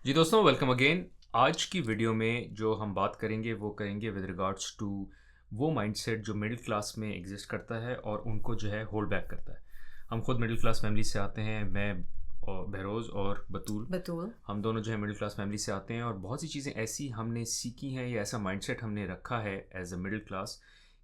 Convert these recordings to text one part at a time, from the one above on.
जी दोस्तों, welcome again. आज की वीडियो में जो हम बात करेंगे वो करेंगे विद रिगार्ड्स टू वो माइंडसेट जो मिडिल क्लास में एग्जिस्ट करता है और उनको जो है होल्ड बैक करता है। हम खुद मिडिल क्लास फैमिली से आते हैं। मैं और बहरोज़ और बतूल, बतूल। हम दोनों जो है मिडिल क्लास फैमिली से आते हैं और बहुत सी चीज़ें ऐसी हमने सीखी हैं या ऐसा माइंडसेट हमने रखा है एज अ मिडिल क्लास,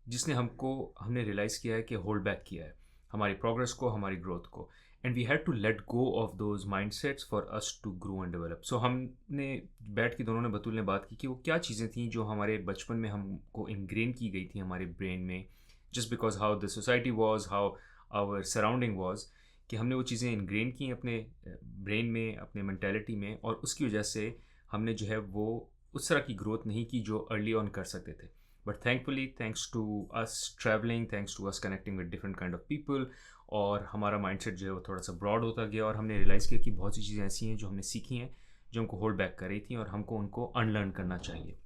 जिसने हमने रियलाइज़ किया है कि होल्ड बैक किया है हमारी प्रोग्रेस को, हमारी ग्रोथ को। And we had to let go of those mindsets for us to grow and develop. So हमने बैठ के दोनों ने, बतूल ने बात की कि वो क्या चीज़ें थी जो हमारे बचपन में हमको इनग्रेन की गई थी हमारे ब्रेन में, just because how the society was, how our surrounding was, कि हमने वो चीज़ें इनग्रेन की अपने ब्रेन में, अपने मेंटेलिटी में, और उसकी वजह से हमने जो है वो उस तरह की ग्रोथ नहीं की जो अर्ली ऑन कर सकते थे। But thankfully, thanks to us travelling, thanks to us connecting with different kind of people, और हमारा माइंडसेट जो है वो थोड़ा सा ब्रॉड होता गया और हमने रियलाइज़ किया कि बहुत सी चीज़ें ऐसी हैं जो हमने सीखी हैं जो हमको होल्ड बैक कर रही थी और हमको उनको अनलर्न करना चाहिए।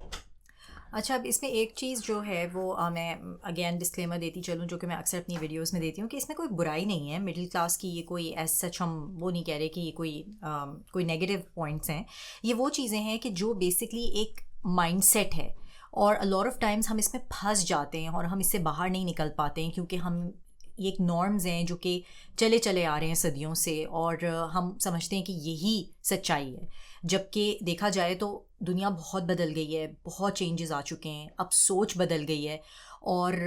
अच्छा, अब इसमें एक चीज़ जो है वो मैं अगेन डिस्क्लेमर देती चलूँ, जो कि मैं अक्सर अपनी वीडियोस में देती हूँ, कि इसमें कोई बुराई नहीं है मिडिल क्लास की। ये कोई एज सच हम वो नहीं कह रहे कि ये कोई नेगेटिव पॉइंट्स हैं। ये वो चीज़ें हैं कि जो बेसिकली एक माइंडसेट है, और अ लॉट ऑफ टाइम्स हम इसमें फंस जाते हैं और हम इससे बाहर नहीं निकल पाते हैं, क्योंकि हम ये एक नॉर्म्स हैं जो कि चले चले आ रहे हैं सदियों से, और हम समझते हैं कि यही सच्चाई है। जबकि देखा जाए तो दुनिया बहुत बदल गई है, बहुत चेंजेस आ चुके हैं, अब सोच बदल गई है। और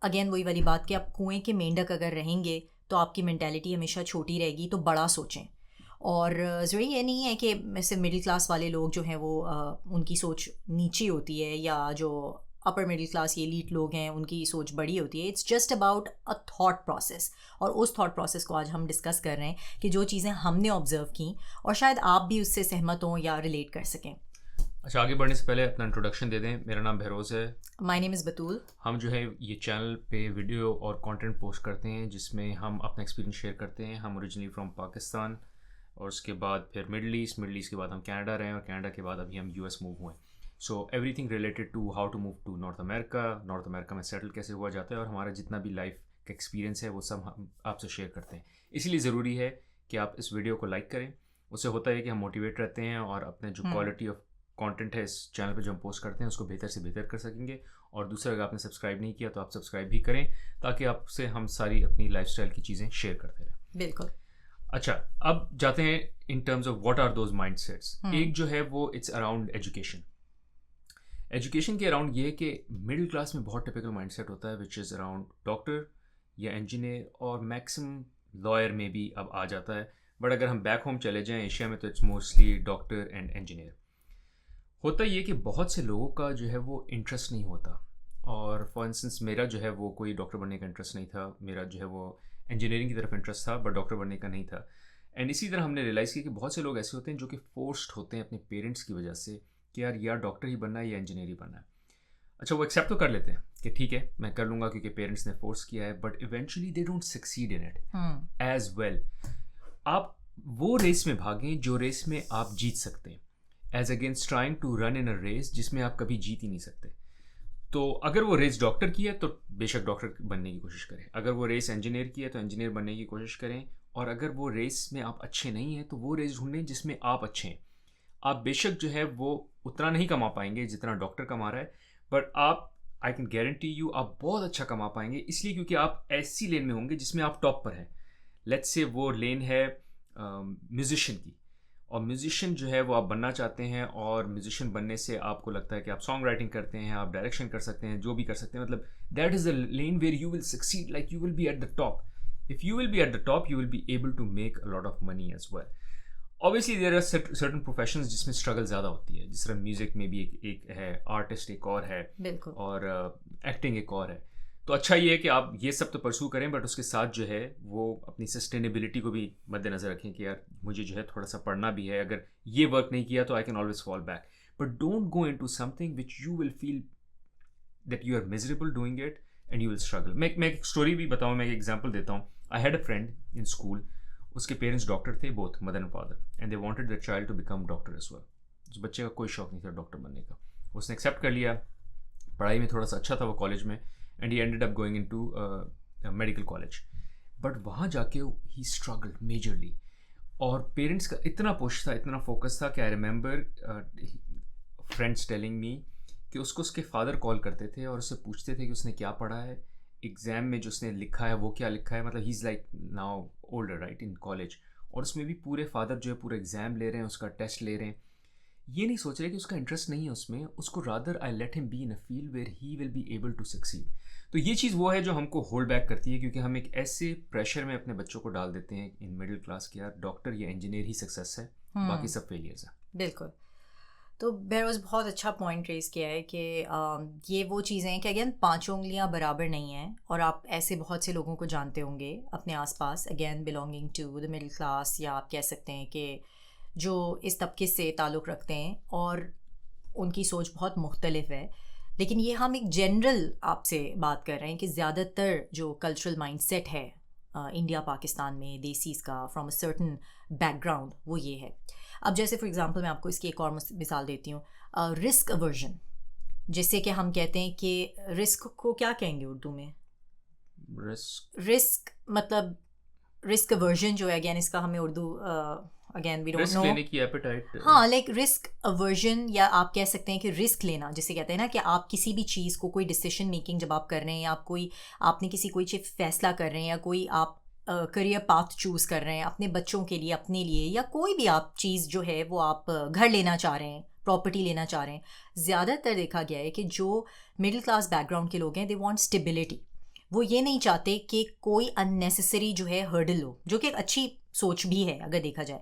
अगेन वही वाली बात कि आप कुएं के मेंढक अगर रहेंगे तो आपकी मेंटालिटी हमेशा छोटी रहेगी, तो बड़ा सोचें। और ज़रूरी ये नहीं है कि वैसे मिडिल क्लास वाले लोग जो हैं वो उनकी सोच नीची होती है, या जो अपर मिडिल क्लास ये एलीट लोग हैं उनकी सोच बड़ी होती है। It's just about a thought process, और उस थॉट प्रोसेस को आज हम डिस्कस कर रहे हैं कि जो चीज़ें हमने ऑब्जर्व की और शायद आप भी उससे सहमत हों या रिलेट कर सकें। अच्छा, आगे बढ़ने से पहले अपना इंट्रोडक्शन दे दें। मेरा नाम बहरोज़ है। माय नेम इज़ बतूल। हम जो है ये चैनल पे वीडियो और कंटेंट पोस्ट करते हैं जिसमें हम अपना एक्सपीरियंस शेयर करते हैं। हम ओरिजिनली फ्रॉम पाकिस्तान, और उसके बाद फिर मिडल ईस्ट, मिडल ईस्ट के बाद हम कनाडा रहे, और कनाडा के बाद अभी हम यूएस मूव हुए। So everything related to how to move to North America, North America में सेटल कैसे हुआ जाता है, और हमारा जितना भी लाइफ का एक्सपीरियंस है वो सब हम आपसे शेयर करते हैं। इसीलिए ज़रूरी है कि आप इस वीडियो को लाइक करें। उससे होता है कि हम मोटिवेट रहते हैं और अपने जो क्वालिटी ऑफ कंटेंट है इस चैनल पे जो हम पोस्ट करते हैं उसको बेहतर से बेहतर कर सकेंगे। और दूसरा, अगर आपने सब्सक्राइब नहीं किया तो आप सब्सक्राइब भी करें, ताकि आपसे हम सारी अपनी लाइफस्टाइल की चीज़ें शेयर करते रहें। बिल्कुल। अच्छा, अब जाते हैं in terms of what are those mindsets. एक जो है वो इट्स अराउंड एजुकेशन। एजुकेशन के अराउंड ये है कि मिडिल क्लास में बहुत टिपिकल माइंडसेट होता है विच इज़ अराउंड डॉक्टर या इंजीनियर, और मैक्सिमम लॉयर में भी अब आ जाता है। बट अगर हम बैक होम चले जाएं एशिया में तो it's mostly doctor and engineer. होता ये कि बहुत से लोगों का जो है वो इंटरेस्ट नहीं होता, और फॉर इंस्टेंस मेरा जो है वो कोई डॉक्टर बनने का इंटरेस्ट नहीं था, मेरा जो है वो इंजीनियरिंग की तरफ इंटरेस्ट था, बट डॉक्टर बनने का नहीं था। एंड इसी तरह हमने रियलाइज़ किया कि बहुत से लोग ऐसे होते हैं जो कि फोर्स्ड होते हैं अपने पेरेंट्स की वजह से कि यार या डॉक्टर ही बनना है या इंजीनियर ही बनना है। अच्छा, वो एक्सेप्ट तो कर लेते हैं कि ठीक है मैं कर लूँगा क्योंकि पेरेंट्स ने फोर्स किया है, but eventually they don't succeed in it as well. आप वो रेस में भागें जो रेस में आप जीत सकते हैं, as against trying to run in a race जिसमें आप कभी जीत ही नहीं सकते। तो अगर वो रेस डॉक्टर की है तो बेशक डॉक्टर बनने की कोशिश करें, अगर वो रेस इंजीनियर की है तो इंजीनियर बनने की कोशिश करें, और अगर वो रेस में आप अच्छे नहीं हैं तो वो रेस ढूंढें जिसमें आप अच्छे हैं। आप बेशक जो है वो उतना नहीं कमा पाएंगे जितना डॉक्टर कमा रहा है, बट आप, आई कैन गारंटी यू, आप बहुत अच्छा कमा पाएंगे, इसलिए क्योंकि आप ऐसी लेन में होंगे जिसमें आप टॉप पर हैं। लेट्स से वो लेन है म्यूजिशियन की, और म्यूजिशियन जो है वो आप बनना चाहते हैं, और म्यूजिशियन बनने से आपको लगता है कि आप सॉन्ग राइटिंग करते हैं, आप डायरेक्शन कर सकते हैं, जो भी कर सकते हैं, मतलब that is the lane where you will succeed, like you will be at the top. If you will be at the top you will be able to make a lot of money as well. Obviously there are certain professions जिसमें struggle ज़्यादा होती है, जिस तरह music में भी एक है, आर्टिस्ट एक और है, बिल्कुल। और एक्टिंग एक और है। तो अच्छा ये है कि आप ये सब तो परसू करें, बट उसके साथ जो है वो अपनी सस्टेनेबिलिटी को भी मद्देनज़र रखें कि यार मुझे जो है थोड़ा सा पढ़ना भी है, अगर ये वर्क नहीं किया तो I can always fall back, but don't go into something which you will feel that you are miserable doing it and you will struggle. मैं एक स्टोरी भी बताऊँ, मैं एक एग्जाम्पल देता हूँ। I had a friend in school, उसके parents doctor थे, both mother and father, and they wanted the child to become doctor as well. उस बच्चे का कोई शौक नहीं था डॉक्टर बनने का, उसने एक्सेप्ट कर लिया, पढ़ाई में थोड़ा सा अच्छा था वो कॉलेज में, and he ended up going into medical college. But वहाँ जाके ही स्ट्रगल्ड मेजरली, और पेरेंट्स का इतना पुश था, इतना फोकस था कि I remember friends telling me कि उसको उसके फादर कॉल करते थे और उससे पूछते थे कि उसने क्या पढ़ा है, एग्ज़ाम में जो उसने लिखा है वो क्या लिखा है, मतलब he is like now older right in college, और उसमें भी पूरे फादर जो है पूरा एग्ज़ाम ले रहे हैं, उसका टेस्ट ले रहे हैं, ये नहीं सोच रहे कि उसका इंटरेस्ट नहीं है उसमें, उसको rather I let him be in a field where he will be able to succeed. तो ये चीज़ वो है जो हमको होल्ड बैक करती है, क्योंकि हम एक ऐसे प्रेशर में अपने बच्चों को डाल देते हैं इन मिडिल क्लास के, यार डॉक्टर या इंजीनियर ही सक्सेस है, बाकी सब फेलियर्स है। बिल्कुल। तो बेरोज़ बहुत अच्छा पॉइंट रेज़ किया है कि ये वो चीज़ें हैं कि अगेन पांचों उंगलियां बराबर नहीं हैं, और आप ऐसे बहुत से लोगों को जानते होंगे अपने आसपास, again belonging to the middle class, या आप कह सकते हैं कि जो इस तबके से ताल्लुक़ रखते हैं और उनकी सोच बहुत मुख्तलिफ है। लेकिन ये हम एक जनरल आपसे बात कर रहे हैं कि ज़्यादातर जो कल्चरल माइंडसेट है इंडिया पाकिस्तान में देसीज़ का फ्रॉम अ सर्टन बैकग्राउंड, वो ये है। अब जैसे फॉर एग्जांपल मैं आपको इसकी एक और मिसाल देती हूँ, रिस्क अवर्जन, जिससे कि हम कहते हैं कि रिस्क को क्या कहेंगे उर्दू में? रिस्क मतलब रिस्क अवर्जन जो है, अगेन इसका हमें Urdu again we don't know, लेने की एपेटाइट, हाँ, लाइक रिस्क अवर्जन, या आप कह सकते हैं कि रिस्क लेना, जिसे कहते हैं ना कि आप किसी भी चीज़ को, कोई डिसीजन मेकिंग जब आप कर रहे हैं, या आप आपने कोई चीज़ फैसला कर रहे हैं, या कोई आप करियर पाथ चूज़ कर रहे हैं अपने बच्चों के लिए, अपने लिए, या कोई भी आप चीज़ जो है वो आप घर लेना चाह रहे हैं, प्रॉपर्टी लेना चाह रहे हैं, ज़्यादातर देखा गया है कि जो मिडिल क्लास बैकग्राउंड के लोग हैं, दे वांट स्टेबिलिटी। वो ये नहीं चाहते कि कोई अननेसेसरी जो है हर्डल हो, जो कि एक अच्छी सोच भी है अगर देखा जाए,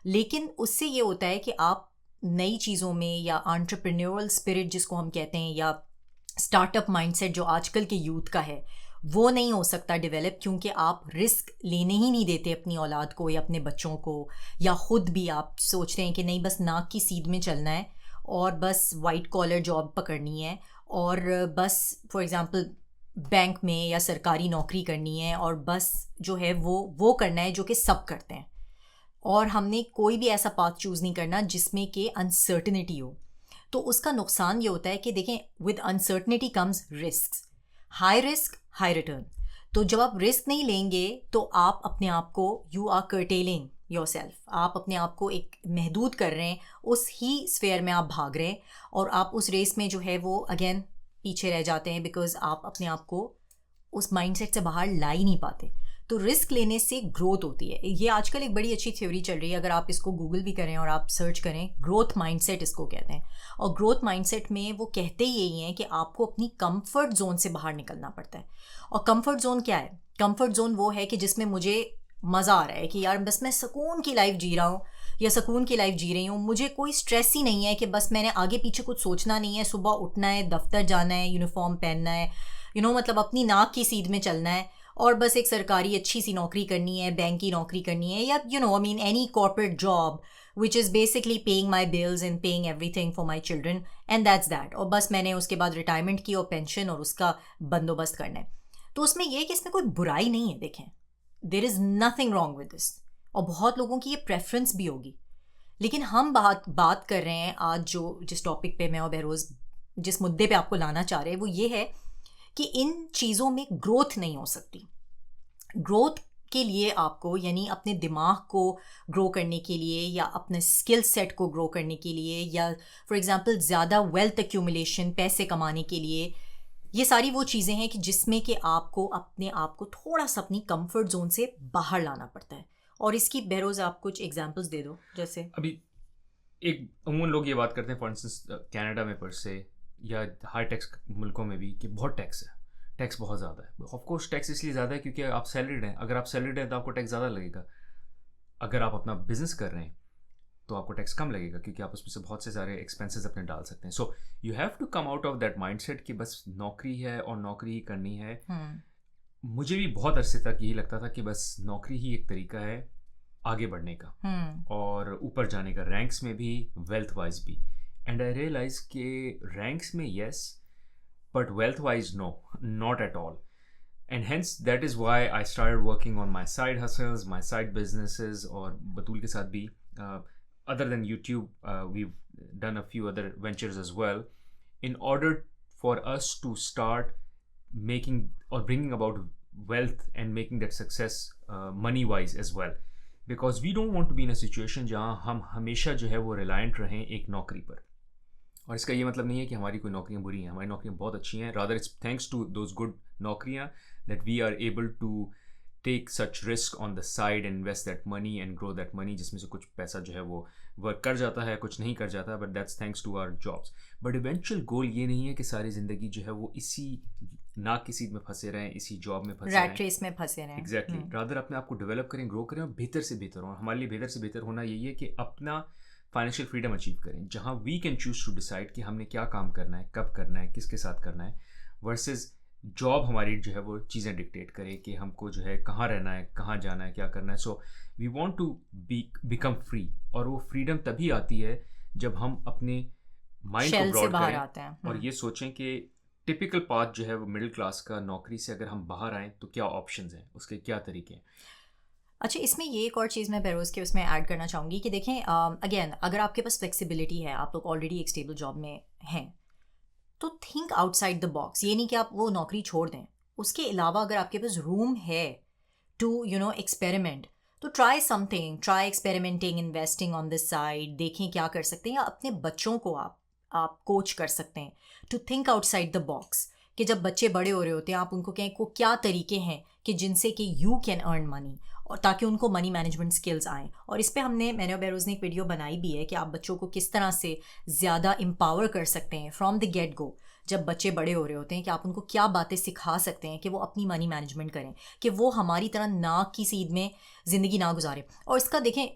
लेकिन उससे ये होता है कि आप नई चीज़ों में, या एंटरप्रेन्योरल स्पिरिट जिसको हम कहते हैं, या स्टार्टअप माइंडसेट जो आजकल के यूथ का है, वो नहीं हो सकता डेवलप, क्योंकि आप रिस्क लेने ही नहीं देते अपनी औलाद को या अपने बच्चों को, या ख़ुद भी आप सोचते हैं कि नहीं बस नाक की सीध में चलना है, और बस वाइट कॉलर जॉब पकड़नी है, और बस फॉर एग्ज़ाम्पल बैंक में या सरकारी नौकरी करनी है, और बस जो है वो करना है जो कि सब करते हैं, और हमने कोई भी ऐसा पाथ चूज़ नहीं करना जिसमें कि अनसर्टनिटी हो। तो उसका नुकसान ये होता है कि देखें, with uncertainty comes risk, high risk high return. तो जब आप रिस्क नहीं लेंगे तो आप अपने आप को, you are curtailing yourself, आप अपने आप को एक महदूद कर रहे हैं, उस ही स्फेयर में आप भाग रहे हैं, और आप उस रेस में जो है वो अगेन पीछे रह जाते हैं, बिकॉज आप अपने आप को उस माइंडसेट से बाहर ला ही नहीं पाते। तो रिस्क लेने से ग्रोथ होती है। ये आजकल एक बड़ी अच्छी थ्योरी चल रही है, अगर आप इसको गूगल भी करें और आप सर्च करें, ग्रोथ माइंडसेट इसको कहते हैं। और ग्रोथ माइंडसेट में वो कहते ही यही हैं कि आपको अपनी कंफर्ट जोन से बाहर निकलना पड़ता है। और कंफर्ट जोन क्या है? कंफर्ट जोन वो है कि जिसमें मुझे मज़ा आ रहा है कि यार बस मैं सुकून की लाइफ जी रहा हूँ, या सुकून की लाइफ जी रही हूँ, मुझे कोई स्ट्रेस ही नहीं है कि बस मैंने आगे पीछे कुछ सोचना नहीं है, सुबह उठना है, दफ्तर जाना है, यूनिफॉर्म पहनना है, मतलब अपनी नाक की सीध में चलना है, और बस एक सरकारी अच्छी सी नौकरी करनी है, बैंक की नौकरी करनी है, या any corporate job which is basically paying my bills and paying everything for my children, and that's that। और बस मैंने उसके बाद रिटायरमेंट की और पेंशन और उसका बंदोबस्त करना है। तो उसमें यह है कि इसमें कोई बुराई नहीं है, देखें, there is nothing wrong with this, और बहुत लोगों की ये प्रेफरेंस भी होगी। लेकिन हम बात कर रहे हैं आज जिस टॉपिक पे मैं और बहरोज़ जिस मुद्दे पे आपको लाना चाह रहे हैं, वो ये है कि इन चीज़ों में ग्रोथ नहीं हो सकती। ग्रोथ के लिए आपको, यानी अपने दिमाग को ग्रो करने के लिए, या अपने स्किल सेट को ग्रो करने के लिए, या फॉर एग्जांपल ज़्यादा वेल्थ एक्यूमुलेशन, पैसे कमाने के लिए, ये सारी वो चीज़ें हैं कि जिसमें कि आपको अपने आप को थोड़ा सा अपनी कंफर्ट जोन से बाहर लाना पड़ता है। और इसकी बहरोज़ आप कुछ एग्जांपल्स दे दो। जैसे अभी एक अमूमन लोग ये बात करते हैं, फॉर इंस्टेंस कनाडा में पर से, या हाई टैक्स मुल्कों में भी, कि बहुत टैक्स है, टैक्स बहुत ज़्यादा है। ऑफ कोर्स टैक्स इसलिए ज़्यादा है क्योंकि आप सैलरीड हैं। अगर आप सैलरीड हैं तो आपको टैक्स ज़्यादा लगेगा। अगर आप अपना बिजनेस कर रहे हैं तो आपको टैक्स कम लगेगा, क्योंकि आप उसमें से बहुत से सारे एक्सपेंसेस अपने डाल सकते हैं। So you have to come out of that mindset कि बस नौकरी है और नौकरी ही करनी है। मुझे भी बहुत अरसे तक यही लगता था कि बस नौकरी ही एक तरीका है आगे बढ़ने का, और ऊपर जाने का, रैंक्स में भी, वेल्थ वाइज भी। एंड आई रियलाइज कि रैंक्स में yes, but wealth wise no, not at all. And hence that is why I started working on my side hustles, my side businesses, और बतूल के साथ भी, other than YouTube, we've done a few other ventures as well, in order for us to start making or bringing about wealth and making that success money wise as well. Because we don't want to be in a situation जहाँ हम हमेशा जो है वो reliant रहें एक नौकरी पर. और इसका ये मतलब नहीं है कि हमारी कोई नौकरियाँ बुरी हैं, हमारी नौकरियाँ बहुत अच्छी हैं. Rather it's thanks to those good नौकरियाँ that we are able to take such risk on the side and invest that money and grow that money, जिसमें से कुछ पैसा जो है वो वर्क कर जाता है, कुछ नहीं कर जाता, but that's thanks to our jobs. But eventual goal ये नहीं है कि सारी ज़िंदगी जो है वो इसी ना किसी में फंसे रहें, इसी जॉब में फंसे रैट रेस में फंसे रहें. एग्जैक्टली. रादर अपने आप को डेवलप करें, ग्रो करें और बेहतर से बेहतर हो. हमारे लिए बेहतर से बेहतर होना यही है कि अपना फाइनेंशियल फ्रीडम अचीव करें, जहाँ we can choose to decide कि हमने क्या काम करना है, कब करना है, किसके साथ करना है, वर्सेस जॉब हमारी जो है वो चीज़ें डिक्टेट करे कि हमको जो है कहाँ रहना है, कहाँ जाना है, क्या करना है. So we want to become free. और वो फ्रीडम तभी आती है जब हम अपने माइंड को ब्रॉड करें आते हैं. और ये सोचें कि टिपिकल पाथ जो है वो मिडिल क्लास का, नौकरी से अगर हम बाहर आएँ तो क्या ऑप्शंस हैं, उसके क्या तरीके हैं. अच्छा, इसमें ये एक और चीज़ मैं बेरोज़ के उसमें ऐड करना चाहूँगी कि देखें, अगेन अगर आपके पास फ्लेक्सिबिलिटी है, आप लोग ऑलरेडी एक स्टेबल जॉब में हैं, तो थिंक आउटसाइड द बॉक्स. ये नहीं कि आप वो नौकरी छोड़ दें. उसके अलावा अगर आपके पास रूम है टू एक्सपेरिमेंट, तो try something, try experimenting, investing on this side. देखें क्या कर सकते हैं, या अपने बच्चों को आप कोच कर सकते हैं to think outside the box. कि जब बच्चे बड़े हो रहे होते हैं, आप उनको कहें को क्या तरीके हैं कि जिनसे कि यू कैन अर्न मनी, और ताकि उनको मनी मैनेजमेंट स्किल्स आएँ. और इस पे मैंने और बेरोज़ ने एक वीडियो बनाई भी है कि आप बच्चों को किस तरह से ज़्यादा एम्पावर कर सकते हैं फ्रॉम द गेट गो, जब बच्चे बड़े हो रहे होते हैं, कि आप उनको क्या बातें सिखा सकते हैं कि वो अपनी मनी मैनेजमेंट करें, कि वो हमारी तरह नाक की सीध में ज़िंदगी ना गुजारें. और इसका देखें,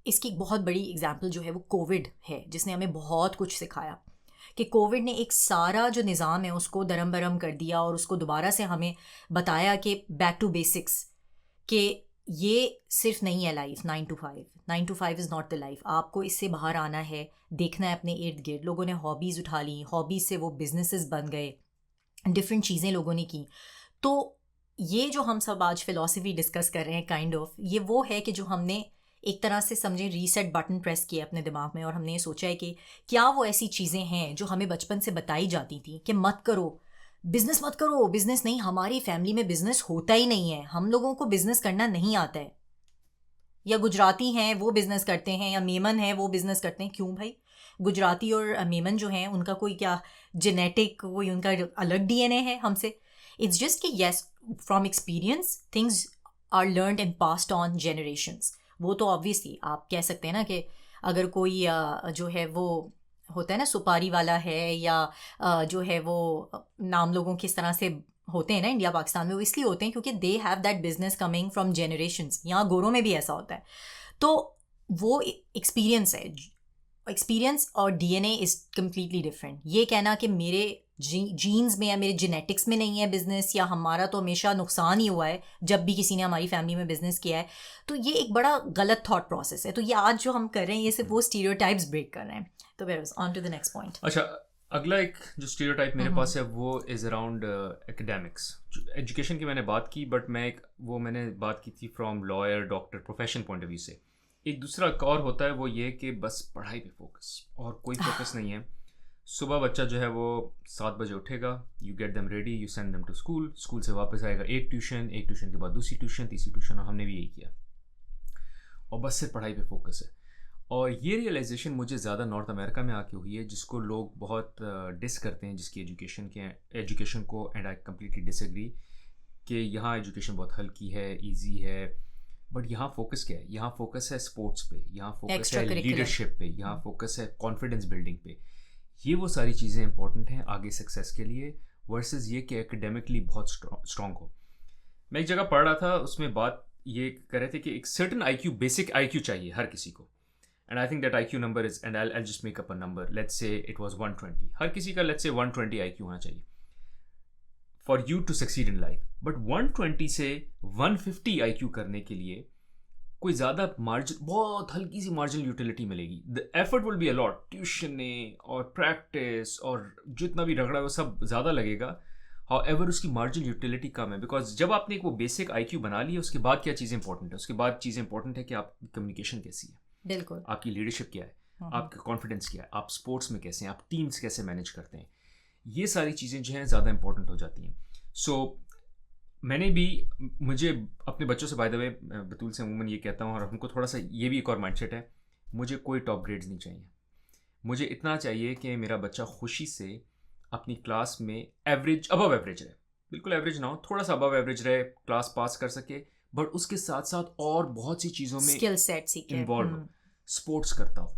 इसकी एक बहुत बड़ी एग्जाम्पल जो है वो कोविड है, जिसने हमें बहुत कुछ सिखाया. कि कोविड ने एक सारा जो निज़ाम है उसको दरम बरम कर दिया, और उसको दोबारा से हमें बताया कि बैक टू बेसिक्स, कि ये सिर्फ नहीं है life 9 to 5. 9 to 5 is not the life. आपको इससे बाहर आना है, देखना है अपने इर्द गिर्द. लोगों ने हॉबीज़ उठा ली, हॉबीज़ से वो बिजनेसेस बन गए, डिफरेंट चीज़ें लोगों ने की. तो ये जो हम सब आज फ़िलॉसफी डिस्कस कर रहे हैं काइंड ऑफ, ये वो है कि जो हमने एक तरह से समझें रीसेट बटन प्रेस किया अपने दिमाग में, और हमने ये सोचा है कि क्या वो ऐसी चीज़ें हैं जो हमें बचपन से बताई जाती थी कि मत करो, बिजनेस मत करो, बिजनेस नहीं. हमारी फैमिली में बिजनेस होता ही नहीं है, हम लोगों को बिजनेस करना नहीं आता है. या गुजराती हैं वो बिजनेस करते हैं, या मेमन है वो बिजनेस करते हैं. क्यों भाई? गुजराती और मेमन जो हैं उनका कोई क्या जेनेटिक, कोई उनका अलग डीएनए है हमसे? इट्स जस्ट कि yes, from experience things are learned and passed on generations. वो तो ऑब्वियसली आप कह सकते हैं ना कि अगर कोई जो है वो होता है ना सुपारी वाला है, या जो है वो नाम लोगों किस तरह से होते हैं ना इंडिया पाकिस्तान में, वो इसलिए होते हैं क्योंकि they have that business coming from generations. यहाँ गोरों में भी ऐसा होता है. तो वो एक्सपीरियंस है. एक्सपीरियंस और डीएनए इज़ कम्प्लीटली डिफरेंट. ये कहना कि मेरे जीन्स में या मेरे जेनेटिक्स में नहीं है बिजनेस, या हमारा तो हमेशा नुकसान ही हुआ है जब भी किसी ने हमारी फैमिली में बिजनेस किया है, तो ये एक बड़ा गलत थॉट प्रोसेस है. तो ये आज जो हम कर रहे हैं, ये सिर्फ वो स्टीरियोटाइप्स ब्रेक कर रहे हैं. तो we're on to the next point. अच्छा, अगला एक जो स्टीरियोटाइप मेरे पास है वो इज़ अराउंड एकेडमिक्स. एजुकेशन की मैंने बात की, बट मैंने बात की थी from lawyer, doctor, profession point of view से. एक दूसरा और होता है, वो ये कि बस पढ़ाई पे फोकस, और कोई फोकस नहीं है. सुबह बच्चा जो है वो 7 बजे उठेगा, you get them ready, you send them to school, school से वापस आएगा एक ट्यूशन के बाद दूसरी ट्यूशन, तीसरी ट्यूशन, और हमने भी यही किया, और बस सिर्फ पढ़ाई पे फोकस है. और ये रियलाइजेशन मुझे ज़्यादा नॉर्थ अमेरिका में आके हुई है, जिसको लोग बहुत डिस करते हैं, जिसकी एजुकेशन को, एंड आई कम्प्लीटली डिसएग्री कि यहाँ एजुकेशन बहुत हल्की है, ईजी है. बट यहाँ फोकस क्या है? यहाँ फोकस है स्पोर्ट्स पे, यहाँ फोकस है लीडरशिप पे, यहाँ फोकस है कॉन्फिडेंस बिल्डिंग पे. ये वो सारी चीज़ें इंपॉर्टेंट हैं आगे सक्सेस के लिए, वर्सेस ये कि एकेडमिकली बहुत स्ट्रॉन्ग हो. मैं एक जगह पढ़ रहा था, उसमें बात ये कर रहे थे कि एक सर्टन IQ, बेसिक IQ चाहिए हर किसी को. And I think that IQ number is, and I just make up a number, let's say it was 120. हर किसी का लेट्स से 120 IQ होना चाहिए for you to succeed in life. But 120 से 150 IQ करने के लिए कोई ज़्यादा मार्जिन, बहुत हल्की सी मार्जिनल यूटिलिटी मिलेगी. The effort will be allot, tuition और प्रैक्टिस और जितना भी रगड़ा वो सब ज़्यादा लगेगा. हाउएवर उसकी मार्जिनल यूटिलिटी कम है, बिकॉज जब आपने एक वो बेसिक IQ बना ली है, उसके बाद क्या चीज़ें इंपॉर्टेंट है? उसके बाद चीज़ें इंपॉर्टेंट है कि आपकी कम्युनिकेशन कैसी है, बिल्कुल, आपकी लीडरशिप क्या है, आपका कॉन्फिडेंस क्या है, आप स्पोर्ट्स में कैसे हैं, आप टीम्स कैसे मैनेज करते हैं. ये सारी चीज़ें जो हैं ज़्यादा इंपॉर्टेंट हो जाती हैं. सो मैंने भी, मुझे अपने बच्चों से बाय द वे बतूल से अमूमन ये कहता हूँ, और हमको थोड़ा सा ये भी एक और माइंडसेट है, मुझे कोई टॉप ग्रेड्स नहीं चाहिए। मुझे इतना चाहिए कि मेरा बच्चा खुशी से अपनी क्लास में एवरेज, अबव एवरेज रहे, बिल्कुल एवरेज ना हो, थोड़ा सा अबव एवरेज रहे, क्लास पास कर सके, बट उसके साथ साथ और बहुत सी चीज़ों में स्किल सेट सीखे, इन्वॉल्व हो, स्पोर्ट्स करता हो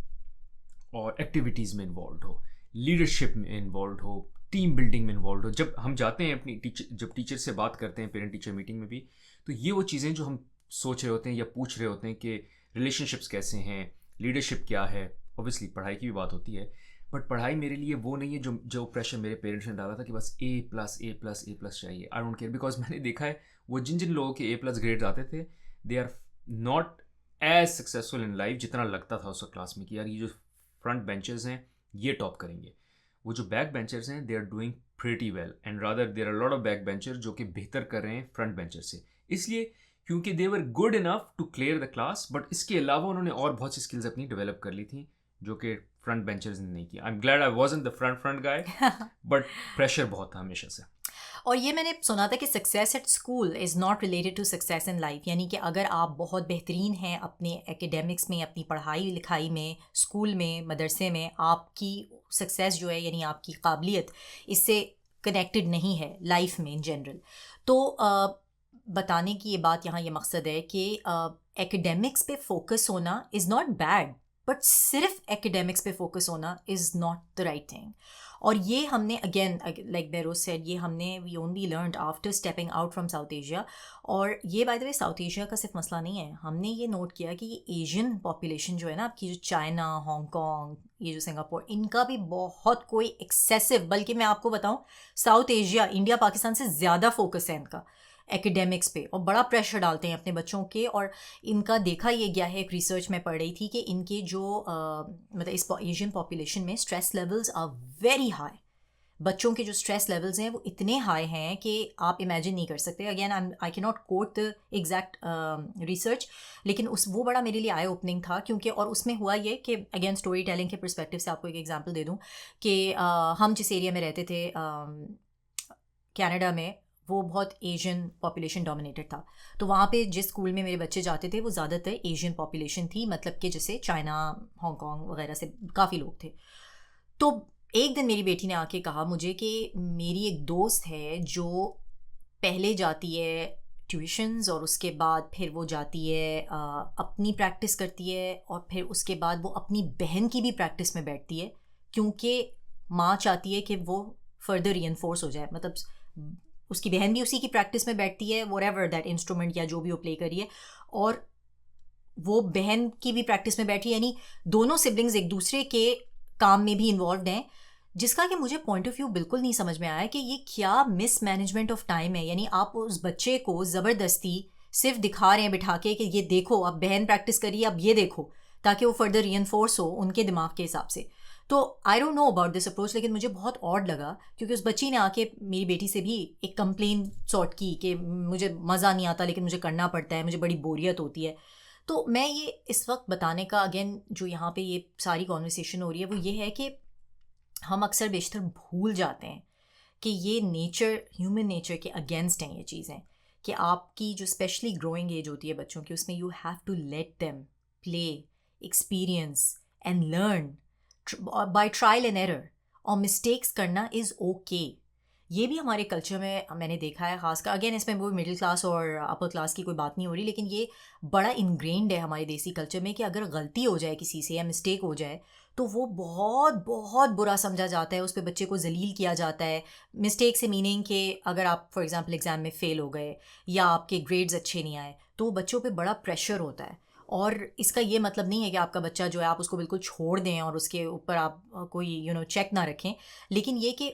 और एक्टिविटीज़ में इन्वॉल्व हो, लीडरशिप में इन्वॉल्व हो, टीम बिल्डिंग में इन्वॉल्व हो। जब हम जाते हैं अपनी जब टीचर से बात करते हैं पेरेंट टीचर मीटिंग में भी, तो ये वो चीज़ें जो हम सोच रहे होते हैं या पूछ रहे होते हैं कि रिलेशनशिप्स कैसे हैं, लीडरशिप क्या है, ऑब्वियसली पढ़ाई की भी बात होती है, बट पढ़ाई मेरे लिए वो नहीं है जो प्रेशर मेरे पेरेंट्स ने डाला था कि बस A+, चाहिए। आई डोंट केयर, बिकॉज मैंने देखा है वो जिन जिन लोगों के A+ ग्रेड्स आते थे, they are not as successful in life जितना लगता था उस क्लास में कि यार ये जो फ्रंट बेंचर्स हैं ये टॉप करेंगे। वो जो बैक बेंचर्स हैं they are doing pretty well, and rather there are lot of back bencher जो कि बेहतर कर रहे हैं फ्रंट बेंचर से, इसलिए क्योंकि they were good enough to clear the class, but इसके अलावा उन्होंने और बहुत सी स्किल्स अपनी डेवलप कर ली थी जो कि फ्रंट बेंचर्स ने नहीं किया। I am glad I wasn't the front guy, but pressure बहुत था हमेशा से। और ये मैंने सुना था कि success at school is not related to success in life, यानी कि अगर आप बहुत बेहतरीन हैं अपने एकेडमिक्स में, अपनी पढ़ाई लिखाई में, स्कूल में, मदरसे में, आपकी सक्सेस जो है यानी आपकी काबिलियत इससे कनेक्टेड नहीं है लाइफ में इन जनरल। तो बताने की ये बात यहाँ ये मकसद है कि एकेडमिक्स पे फोकस होना इज़ नॉट बैड, बट सिर्फ एकेडमिक्स पे फोकस होना is not the right thing. और ये हमने अगेन लाइक बेरोज सेड, ये हमने we only learned after stepping out from South Asia. और ये by the way South Asia का सिर्फ मसला नहीं है, हमने ये नोट किया कि ये एशियन पॉपुलेशन जो है ना आपकी, जो चाइना, हांगकॉन्ग, ये जो सिंगापुर, इनका भी बहुत कोई एक्सेसिव, बल्कि मैं आपको बताऊं साउथ एशिया इंडिया पाकिस्तान से ज़्यादा फोकस है इनका एकेडमिक्स पे, और बड़ा प्रेशर डालते हैं अपने बच्चों के। और इनका देखा ये गया है, एक रिसर्च में पढ़ रही थी कि इनके जो मतलब इस एशियन पॉपुलेशन में stress levels are very high. बच्चों के जो स्ट्रेस लेवल्स हैं वो इतने हाई हैं कि आप इमेजिन नहीं कर सकते। Again I can not quote the exact research, लेकिन वो बड़ा मेरे लिए आई ओपनिंग था, क्योंकि और उसमें हुआ ये कि अगेन स्टोरी टेलिंग के पर्सपेक्टिव से आपको एक एग्जांपल दे दूं कि हम जिस एरिया में रहते थे कनाडा में, वो बहुत एशियन पॉपुलेशन डोमिनेटेड था। तो वहाँ पे जिस स्कूल में मेरे बच्चे जाते थे वो ज़्यादातर एशियन पॉपुलेशन थी, मतलब कि जैसे चाइना, हांगकॉन्ग वगैरह से काफ़ी लोग थे। तो एक दिन मेरी बेटी ने आके कहा मुझे कि मेरी एक दोस्त है जो पहले जाती है ट्यूशन्स, और उसके बाद फिर वो जाती है अपनी प्रैक्टिस करती है, और फिर उसके बाद वो अपनी बहन की भी प्रैक्टिस में बैठती है, क्योंकि माँ चाहती है कि वो फर्दर रीइंफोर्स हो जाए, मतलब उसकी बहन भी उसी की प्रैक्टिस में बैठती है, व्हाटएवर दैट इंस्ट्रूमेंट या जो भी वो प्ले करिए, और वो बहन की भी प्रैक्टिस में बैठी, यानी दोनों सिबलिंग्स एक दूसरे के काम में भी इन्वॉल्व हैं, जिसका कि मुझे पॉइंट ऑफ व्यू बिल्कुल नहीं समझ में आया कि ये क्या मिस मैनेजमेंट ऑफ टाइम है। यानी आप उस बच्चे को ज़बरदस्ती सिर्फ दिखा रहे हैं बिठा के कि ये देखो अब बहन प्रैक्टिस करिए, अब ये देखो, ताकि वो फर्दर रीइंफोर्स हो उनके दिमाग के हिसाब से। तो I don't know about this approach, लेकिन मुझे बहुत ऑड लगा, क्योंकि उस बच्ची ने आके मेरी बेटी से भी एक कंप्लेन सॉर्ट की कि मुझे मज़ा नहीं आता लेकिन मुझे करना पड़ता है, मुझे बड़ी बोरियत होती है। तो मैं ये इस वक्त बताने का अगेन जो यहाँ पे ये सारी कॉन्वर्सेशन हो रही है वो ये है कि हम अक्सर बेशतर भूल जाते हैं कि ये नेचर, ह्यूमन नेचर के अगेंस्ट हैं ये चीज़ें, कि आपकी जो स्पेशली ग्रोइंग एज होती है बच्चों की, उसमें you have to let them play, experience and learn by trial and error, और मिस्टेक्स करना इज़ ओके। ये भी हमारे कल्चर में मैंने देखा है, खासकर अगेन इसमें वो मिडिल क्लास और अपर क्लास की कोई बात नहीं हो रही, लेकिन ये बड़ा इनग्रेन्ड है हमारे देसी कल्चर में कि अगर गलती हो जाए किसी से या मिस्टेक हो जाए तो वो बहुत बहुत बुरा समझा जाता है, उस पर बच्चे को जलील किया जाता है। मिस्टेक से मीनिंग कि अगर आप फॉर एग्जांपल एग्ज़ाम में फ़ेल हो गए या आपके ग्रेड्स अच्छे नहीं आए तो बच्चों पे बड़ा प्रेशर होता है। और इसका ये मतलब नहीं है कि आपका बच्चा जो है आप उसको बिल्कुल छोड़ दें और उसके ऊपर आप कोई चेक ना रखें, लेकिन ये कि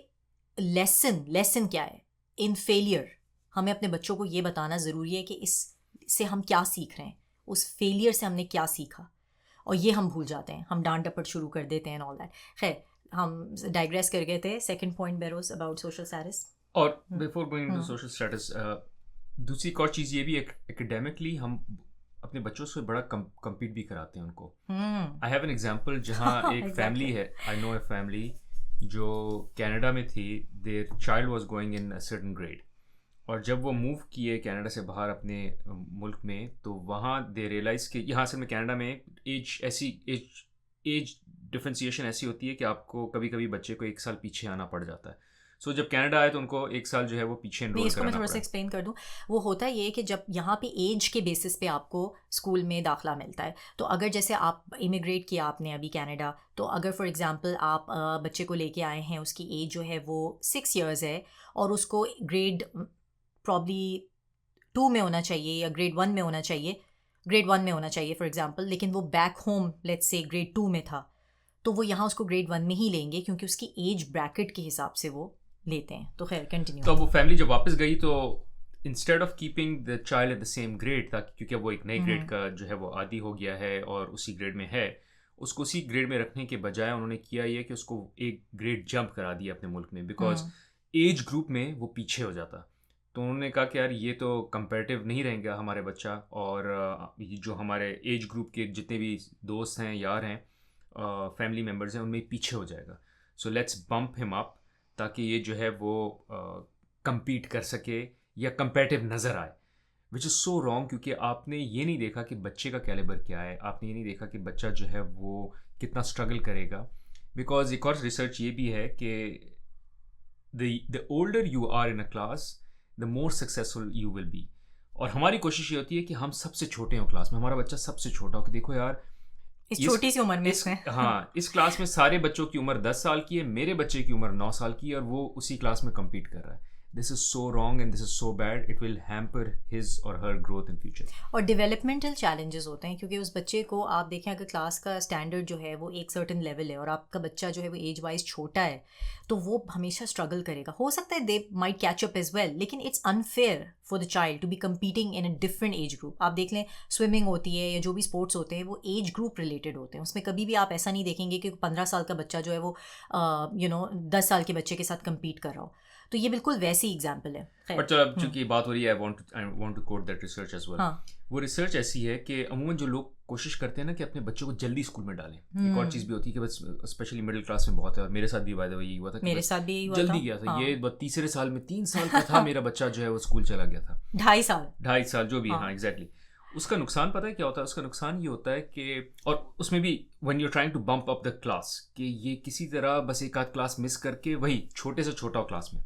लेसन क्या है इन फेलियर, हमें अपने बच्चों को ये बताना ज़रूरी है कि इससे हम क्या सीख रहे हैं, उस फेलियर से हमने क्या सीखा, और ये हम भूल जाते हैं, हम डांट डपट शुरू कर देते हैं ऑल दैट। खैर हम डाइग्रेस कर गए थे। सेकंड पॉइंट बेरोज अबाउट सोशल स्टेटस, और before going to social status दूसरी एक और चीज़ ये भी, एकेडमिकली हम अपने बच्चों से बड़ा कम्पीट भी कराते हैं उनको। आई हैव एन एग्जाम्पल जहाँ एक फैमिली है, आई नो ए फैमिली जो कनाडा में थी, their child was going in a certain grade, और जब वो मूव किए कनाडा से बाहर अपने मुल्क में, तो वहाँ दे रियलाइज़ कि यहाँ से में कनाडा में एज डिफ्रेंसिएशन ऐसी होती है कि आपको कभी कभी बच्चे को 1 साल पीछे आना पड़ जाता है। सो जब कनाडा आए तो उनको 1 साल जो है वो पीछे नहीं, एनरोल इसको मैं कराना थोड़ा सा पड़ा। एक्सप्लेन कर दूं। वो होता ये है कि जब यहाँ पे एज के बेसिस पे आपको स्कूल में दाखला मिलता है, तो अगर जैसे आप इमिग्रेट किया आपने अभी कनाडा, तो अगर फॉर एग्जांपल आप बच्चे को लेके आए हैं, उसकी एज जो है वो 6 इयर्स है और उसको ग्रेड प्रॉब्ली 2 में होना चाहिए या ग्रेड 1 में होना चाहिए, ग्रेड 1 में होना चाहिए फॉर एग्जांपल, लेकिन वो back home let's say grade 2 में था, तो वो यहाँ उसको ग्रेड 1 में ही लेंगे क्योंकि उसकी एज ब्रैकेट के हिसाब से वो लेते हैं। तो खैर कंटिन्यू। तो अब वो फैमिली जब वापस गई तो instead of keeping the child at the same grade, ताकि क्योंकि वो एक नए ग्रेड का जो है वो आदी हो गया है और उसी ग्रेड में है, उसको उसी ग्रेड में रखने के बजाय उन्होंने किया ये कि उसको एक ग्रेड जंप करा दिया अपने मुल्क में, बिकॉज एज ग्रुप में वो पीछे हो जाता। तो उन्होंने कहा कि यार ये तो कंपेरेटिव नहीं रहेगा हमारे बच्चा, और ये जो हमारे एज ग्रुप के जितने भी दोस्त हैं, यार हैं, फैमिली मेम्बर्स हैं, उनमें पीछे हो जाएगा। So let's bump him up ताकि ये जो है वो compete कर सके या कंपेटिटिव नज़र आए, विच इज़ सो रॉन्ग, क्योंकि आपने ये नहीं देखा कि बच्चे का कैलिबर क्या है, आपने ये नहीं देखा कि बच्चा जो है वो कितना स्ट्रगल करेगा। बिकॉज एक और रिसर्च ये भी है कि the older you are in a class the more successful you will be. और हमारी कोशिश ये होती है कि हम सबसे छोटे हों क्लास में, हमारा बच्चा सबसे छोटा हो, कि देखो यार इस छोटी सी उम्र में हाँ, इस क्लास में सारे बच्चों की उम्र 10 साल की है, मेरे बच्चे की उम्र 9 साल की है, और वो उसी क्लास में compete कर रहा है। This is so wrong and this is so bad, it will hamper his और हर ग्रोथ इन फ्यूचर। और डेवलपमेंटल चैलेंजेस होते हैं क्योंकि उस बच्चे को आप देखें अगर क्लास का स्टैंडर्ड जो है वो एक सर्टेन लेवल है और आपका बच्चा जो है वो एज वाइज छोटा है, तो वो हमेशा स्ट्रगल करेगा। हो सकता है they might catch up as well, लेकिन it's unfair for the child to be competing in a different age group. आप देख लें स्विमिंग होती है या जो भी स्पोर्ट्स होते हैं वो एज ग्रुप रिलेटेड होते हैं, उसमें कभी भी आप ऐसा नहीं देखेंगे कि 15 साल का बच्चा जो है वो 10 साल के बच्चे के साथ कम्पीट कर रहा हो। तो ये बिल्कुल वैसी एग्जाम्पल है। बट चलो, अब चूंकि बात हो रही है, I want to quote that research as well. वो रिसर्च ऐसी है कि अमूमन जो लोग कोशिश करते हैं ना कि अपने बच्चों को जल्दी स्कूल में डालें, एक और चीज़ भी होती है कि बस स्पेशली मिडिल क्लास में बहुत है, और मेरे साथ भी बाय द वे यही हुआ था, मेरे साथ भी यही हुआ जल्दी गया था। ये तीसरे साल में 3 साल का था मेरा बच्चा जो है वो स्कूल चला गया था, 2.5 साल जो भी। हाँ एग्जैक्टली। उसका नुकसान पता है क्या होता है? उसका नुकसान ये होता है कि, और उसमें भी when you trying to bump up the class, कि ये किसी तरह बस एक आध क्लास मिस करके वही छोटे से छोटा क्लास में,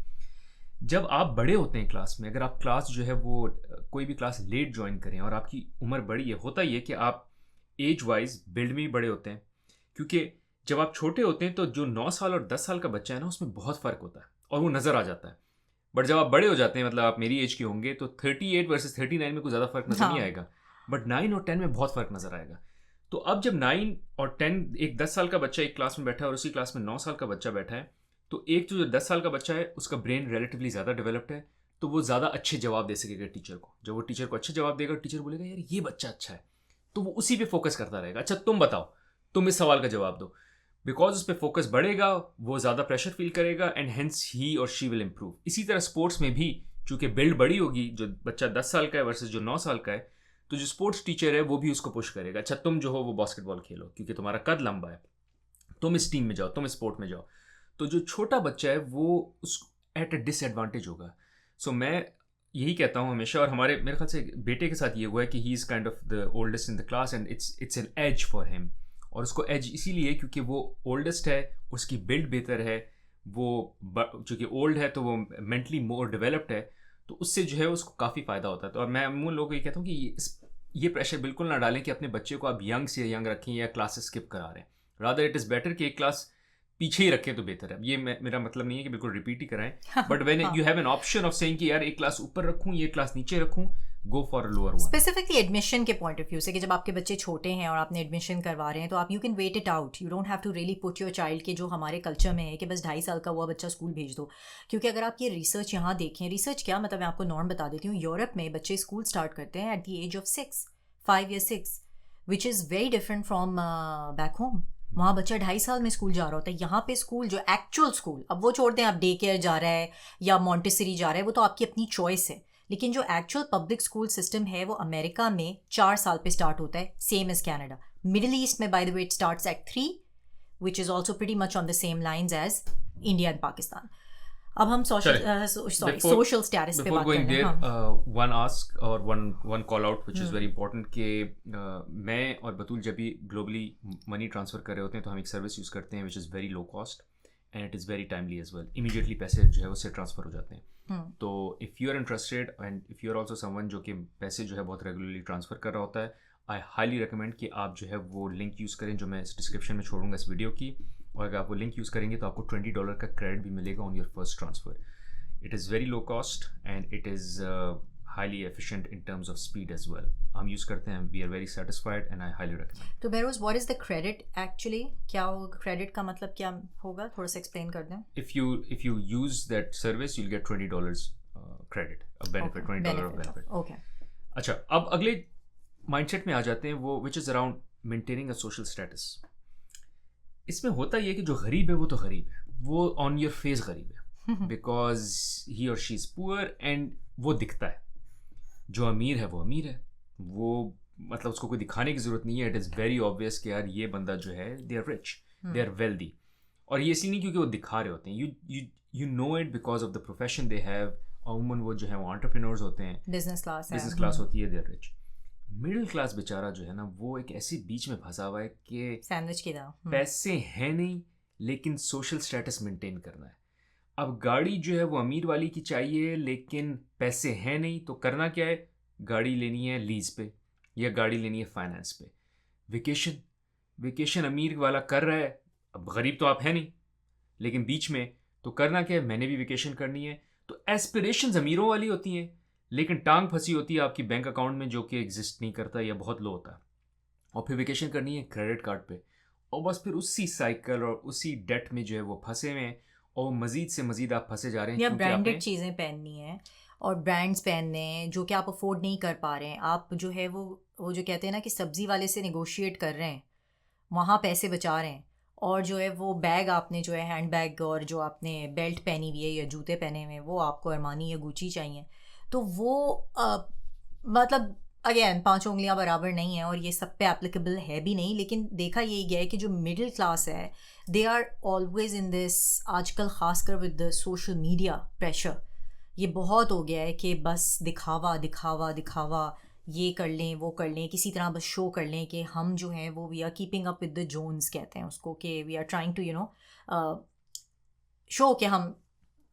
जब आप बड़े होते हैं क्लास में, अगर आप क्लास जो है वो कोई भी क्लास लेट ज्वाइन करें और आपकी उम्र बड़ी है, होता ही है कि आप एज वाइज बिल्ड में भी बड़े होते हैं, क्योंकि जब आप छोटे होते हैं तो जो 9 साल और 10 साल का बच्चा है ना, उसमें बहुत फ़र्क होता है और वो नज़र आ जाता है। बट जब आप बड़े हो जाते हैं, मतलब आप मेरी एज के होंगे, तो 38 वर्सेस 39 में कोई ज़्यादा फ़र्क नज़र नहीं आएगा, बट 9 और 10 में बहुत फ़र्क नज़र आएगा। तो अब जब 9 और 10, एक 10 साल का बच्चा एक क्लास में बैठा है और उसी क्लास में 9 साल का बच्चा बैठा है, तो एक जो 10 साल का बच्चा है उसका ब्रेन रिलेटिवली ज़्यादा डेवलप्ड है, तो वो ज़्यादा अच्छे जवाब दे सकेगा टीचर को। जब वो टीचर को अच्छे जवाब देगा, टीचर बोलेगा यार ये बच्चा अच्छा है, तो वो उसी पे फोकस करता रहेगा। अच्छा तुम बताओ, तुम इस सवाल का जवाब दो, बिकॉज उस पर फोकस बढ़ेगा, वो ज़्यादा प्रेशर फील करेगा एंड हेंस ही और शी विल इम्प्रूव। इसी तरह स्पोर्ट्स में भी चूँकि बिल्ड बड़ी होगी, जो बच्चा 10 साल का है वर्सेस जो 9 साल का है, तो जो स्पोर्ट्स टीचर है वो भी उसको पुश करेगा। अच्छा तुम जो हो वो बास्केटबॉल खेलो क्योंकि तुम्हारा कद लंबा है, तुम इस टीम में जाओ, तुम स्पोर्ट में जाओ। तो जो छोटा बच्चा है वो उस एट अ डिसएडवांटेज होगा। सो मैं यही कहता हूँ हमेशा, और मेरे ख्याल से बेटे के साथ ये हुआ है कि he is kind of the oldest in the class and it's an edge for him. और उसको एज इसीलिए क्योंकि वो ओल्डेस्ट है, उसकी बिल्ड बेहतर है, वो चूँकि ओल्ड है तो वो मेंटली मोर डेवलप्ड है, तो उससे जो है उसको काफ़ी फ़ायदा होता है। तो और मैं उन लोगों को ये कहता हूँ कि ये प्रेशर बिल्कुल ना डालें कि अपने बच्चे को आप यंग से यंग रखें या क्लासेस स्किप करा रहे हैं। रादर इट इज़ बेटर कि एक क्लास पीछे ही रखें तो बेहतर है। ये मेरा मतलब नहीं है कि बिल्कुल रिपीट ही कराएं, but when you have an option of saying कि यार एक क्लास ऊपर रखूं, ये क्लास नीचे रखूं, go for lower one. Specifically admission के पॉइंट ऑफ व्यू से कि जब आपके बच्चे छोटे हैं और आपने एडमिशन करवा रहे हैं, तो आप you can wait it out, you don't have to really put your child के जो हमारे कल्चर में है कि बस 2.5 साल का हुआ बच्चा स्कूल भेज दो। क्योंकि अगर आप ये रिसर्च यहाँ देखें, रिसर्च क्या मतलब मैं आपको नॉर्म बता देती हूँ, यूरोप में बच्चे स्कूल स्टार्ट करते हैं एट द एज ऑफ 5 या 6, which is very different from back home. वहाँ बच्चा 2.5 साल में स्कूल जा रहा होता है। यहाँ पे स्कूल जो एक्चुअल स्कूल, अब वो छोड़ दें आप डे केयर जा रहा है या मॉन्टेसरी जा रहा है, वो तो आपकी अपनी चॉइस है, लेकिन जो एक्चुअल पब्लिक स्कूल सिस्टम है वो अमेरिका में 4 साल पे स्टार्ट होता है, same as Canada. Middle east में by the way it starts at 3, which is also pretty much on the same lines as India and Pakistan. अब हम चलें, सोशल स्टेटस पे बात going करते हैं। there, हाँ। one ask और one call out which is very important कि मैं और बतूल जब भी ग्लोबली मनी ट्रांसफ़र कर रहे होते हैं तो हम एक सर्विस यूज़ करते हैं which is very low cost and it is very timely as well. Immediately पैसे जो है उससे ट्रांसफ़र हो जाते हैं। तो if you are interested and if you are also someone जो कि पैसे जो है बहुत रेगुलरली ट्रांसफ़र कर रहा होता है, आई हाईली रिकमेंड कि आप जो है वो लिंक यूज़ करें जो मैं डिस्क्रिप्शन में छोड़ूंगा इस वीडियो की, और अगर आप वो लिंक यूज़ करेंगे तो आपको $20 का क्रेडिट भी मिलेगा on your first transfer. It is very low cost and it is highly efficient in terms of speed as well. हम यूज़ करते हैं, we are very satisfied and I highly recommend. तो bureaus, what is the credit actually? क्या होगा credit का मतलब, क्या होगा, थोड़ा सा एक्सप्लेन कर दें. If you use that service, you'll get $20 credit, a benefit, Okay, $20 of benefit. Okay. अच्छा, अब अगले माइंडसेट में आ जाते हैं वो which is around maintaining a social status. इसमें होता ये कि जो गरीब है वो तो गरीब है, वो ऑन योर फेस गरीब है बिकॉज ही और शी इज़ पुअर एंड वो दिखता है. जो अमीर है वो अमीर है, वो मतलब उसको कोई दिखाने की ज़रूरत नहीं है. इट इज़ वेरी ऑब्वियस कि यार ये बंदा जो है they are rich, they are wealthy. और ये इसलिए नहीं क्योंकि वो दिखा रहे होते हैं, you know it because of the profession they have. अमूमन वो जो है वो एंटरप्रेन्योर्स होते हैं, बिजनेस क्लास होती है, they are rich. Middle class बेचारा जो है ना वो एक ऐसी बीच में फंसा हुआ है कि सैंडविच की तरह. पैसे हैं नहीं लेकिन सोशल स्टेटस मेंटेन करना है. अब गाड़ी जो है वो अमीर वाली की चाहिए लेकिन पैसे हैं नहीं, तो करना क्या है, गाड़ी लेनी है लीज पे या गाड़ी लेनी है फाइनेंस पे. वेकेशन अमीर वाला कर रहा है, अब गरीब तो आप है नहीं, लेकिन बीच में तो करना क्या है, मैंने भी वेकेशन करनी है. तो एस्पिरेशंस अमीरों वाली होती हैं लेकिन टांग फंसी होती है आपकी बैंक अकाउंट में जो कि एग्जिस्ट नहीं करता या बहुत लो होता है. और फिर वेकेशन करनी है क्रेडिट कार्ड पे, और बस फिर उसी साइकिल और उसी डेट में जो है वो फंसे हुए हैं, और मज़ीद से मज़ीद आप फंसे जा रहे हैं. या ब्रांडेड चीज़ें पहननी है और ब्रांड्स पहनने हैं जो कि आप अफोर्ड नहीं कर पा रहे हैं. आप जो है वो जो कहते हैं ना कि सब्ज़ी वाले से नेगोशिएट कर रहे हैं, वहाँ पैसे बचा रहे हैं, और जो है वो बैग आपने जो है हैंड बैग और जो आपने बेल्ट पहनी हुई है या जूते पहने हुए हैं वो आपको अरमानी या गुची चाहिए. तो वो मतलब अगेन 5 उंगलियां बराबर नहीं है और ये सब पे एप्लीकेबल है भी नहीं. लेकिन देखा यही गया है कि जो मिडिल क्लास है they are always in this. आजकल खासकर with the social media pressure ये बहुत हो गया है कि बस दिखावा दिखावा दिखावा, ये कर लें वो कर लें, किसी तरह बस शो कर लें कि हम जो हैं वो we are keeping up with the Joneses कहते हैं उसको, कि we are trying to show कि हम